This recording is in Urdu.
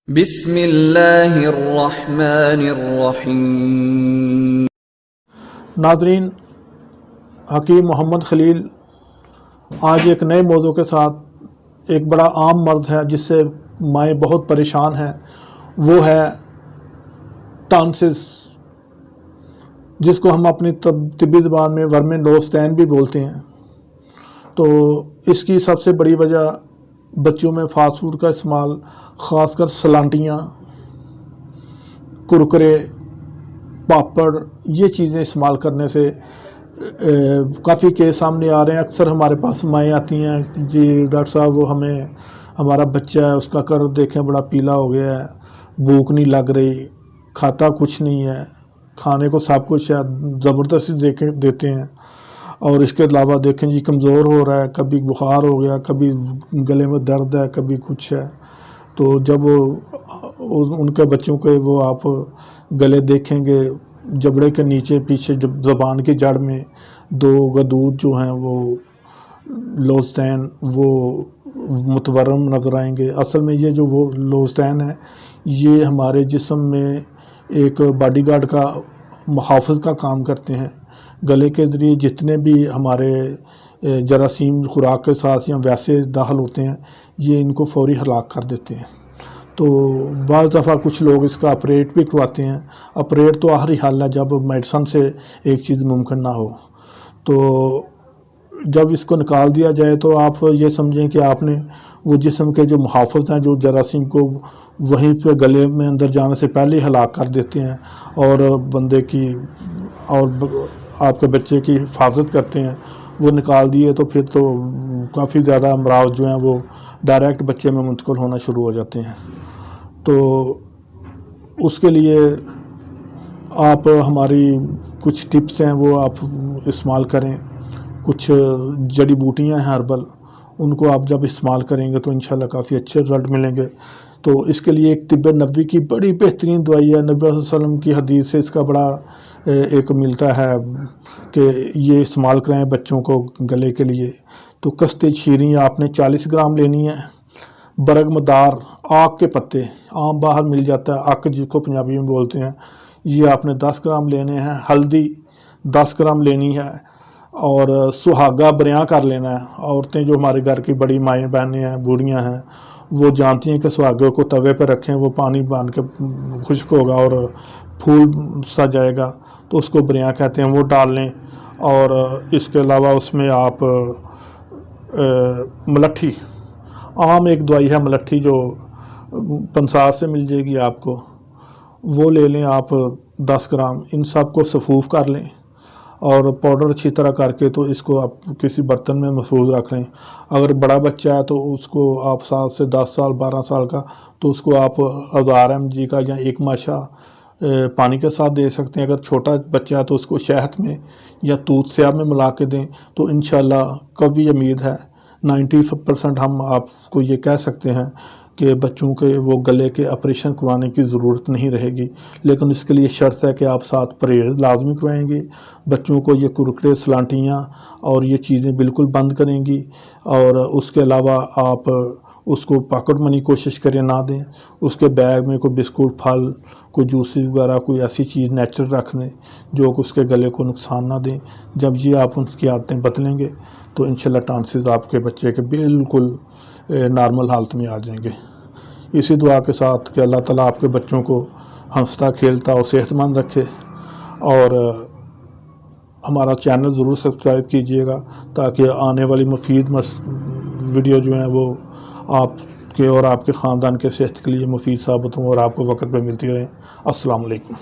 بسم اللہ الرحمن الرحیم۔ ناظرین، حکیم محمد خلیل آج ایک نئے موضوع کے ساتھ ایک بڑا عام مرض ہے جس سے مائیں بہت پریشان ہیں، وہ ہے ٹانسس، جس کو ہم اپنی طبی زبان میں ورمن لوستین بھی بولتے ہیں۔ تو اس کی سب سے بڑی وجہ بچوں میں فاسٹ فوڈ کا استعمال، خاص کر سلانٹیاں، کرکرے، پاپڑ، یہ چیزیں استعمال کرنے سے کافی کیس سامنے آ رہے ہیں۔ اکثر ہمارے پاس مائیں آتی ہیں، جی ڈاکٹر صاحب وہ ہمیں ہمارا بچہ ہے، اس کا قرض دیکھیں بڑا پیلا ہو گیا ہے، بھوک نہیں لگ رہی، کھاتا کچھ نہیں ہے، کھانے کو سب کچھ ہے، زبردستی دیتے ہیں، اور اس کے علاوہ دیکھیں جی کمزور ہو رہا ہے، کبھی بخار ہو گیا، کبھی گلے میں درد ہے، کبھی کچھ ہے۔ تو جب ان کے بچوں کے وہ آپ گلے دیکھیں گے، جبڑے کے نیچے پیچھے زبان کی جڑ میں دو غدود جو ہیں وہ لوزتین وہ متورم نظر آئیں گے۔ اصل میں یہ جو وہ لوزتین ہے، یہ ہمارے جسم میں ایک باڈی گارڈ کا محافظ کا کام کرتے ہیں۔ گلے کے ذریعے جتنے بھی ہمارے جراثیم خوراک کے ساتھ یا ویسے داخل ہوتے ہیں، یہ ان کو فوری ہلاک کر دیتے ہیں۔ تو بعض دفعہ کچھ لوگ اس کا آپریٹ بھی کرواتے ہیں۔ آپریٹ تو آخری حل ہے جب میڈیسن سے ایک چیز ممکن نہ ہو۔ تو جب اس کو نکال دیا جائے تو آپ یہ سمجھیں کہ آپ نے وہ جسم کے جو محافظ ہیں، جو جراثیم کو وہیں پہ گلے میں اندر جانے سے پہلے ہی ہلاک کر دیتے ہیں اور بندے کی اور آپ کے بچے کی حفاظت کرتے ہیں، وہ نکال دیے تو پھر تو کافی زیادہ امراض جو ہیں وہ ڈائریکٹ بچے میں منتقل ہونا شروع ہو جاتے ہیں۔ تو اس کے لیے آپ ہماری کچھ ٹپس ہیں وہ آپ استعمال کریں۔ کچھ جڑی بوٹیاں ہیں ہربل، ان کو آپ جب استعمال کریں گے تو انشاءاللہ کافی اچھے رزلٹ ملیں گے۔ تو اس کے لیے ایک طب نبوی کی بڑی بہترین دوائی ہے، نبی صلی اللہ علیہ وسلم کی حدیث سے اس کا بڑا ایک ملتا ہے کہ یہ استعمال کریں بچوں کو گلے کے لیے۔ تو کستِ شیریں آپ نے 40 گرام لینی ہے، برگ مدار، آک کے پتے، عام باہر مل جاتا ہے، آک جس کو پنجابی میں بولتے ہیں، یہ آپ نے 10 گرام لینے ہیں، ہلدی 10 گرام لینی ہے، اور سہاگا بریاں کر لینا ہے۔ عورتیں جو ہمارے گھر کی بڑی مائیں بہنیں ہیں، بوڑھیاں ہیں، وہ جانتی ہیں کہ سہاگے کو توے پہ رکھیں، وہ پانی باندھ کے خشک ہوگا اور پھول سا جائے گا، تو اس کو بریاں کہتے ہیں، وہ ڈال لیں۔ اور اس کے علاوہ اس میں آپ ملٹھی، عام ایک دوائی ہے ملٹھی جو پنسار سے مل جائے گی آپ کو، وہ لے لیں آپ 10 گرام، ان سب کو سفوف کر لیں اور پاؤڈر اچھی طرح کر کے تو اس کو آپ کسی برتن میں محفوظ رکھ لیں۔ اگر بڑا بچہ ہے تو اس کو آپ 7 سے 10 سال 12 سال کا، تو اس کو آپ 1000 mg کا یا 1 ماشا پانی کے ساتھ دے سکتے ہیں۔ اگر چھوٹا بچہ ہے تو اس کو شہد میں یا دودھ سیاب میں ملا کے دیں تو انشاءاللہ قوی امید ہے، 90% ہم آپ کو یہ کہہ سکتے ہیں کہ بچوں کے وہ گلے کے آپریشن کروانے کی ضرورت نہیں رہے گی۔ لیکن اس کے لیے شرط ہے کہ آپ ساتھ پرہیز لازمی کروائیں گے، بچوں کو یہ کرکرے، سلانٹیاں اور یہ چیزیں بالکل بند کریں گی، اور اس کے علاوہ آپ اس کو پاکٹ منی کوشش کریں نہ دیں۔ اس کے بیگ میں کوئی بسکٹ، پھل، کوئی جوسز وغیرہ، کوئی ایسی چیز نیچرل رکھ دیں جو کہ اس کے گلے کو نقصان نہ دیں۔ جب یہ آپ ان کی عادتیں بدلیں گے تو انشاءاللہ ٹانسز آپ کے بچے کے بالکل نارمل حالت میں آ جائیں گے۔ اسی دعا کے ساتھ کہ اللہ تعالیٰ آپ کے بچوں کو ہنستا کھیلتا اور صحت مند رکھے، اور ہمارا چینل ضرور سبسکرائب کیجئے گا تاکہ آنے والی مفید ویڈیو جو ہیں وہ آپ کے اور آپ کے خاندان کے صحت کے لیے مفید ثابت ہوں اور آپ کو وقت پہ ملتی رہیں۔ السلام علیکم۔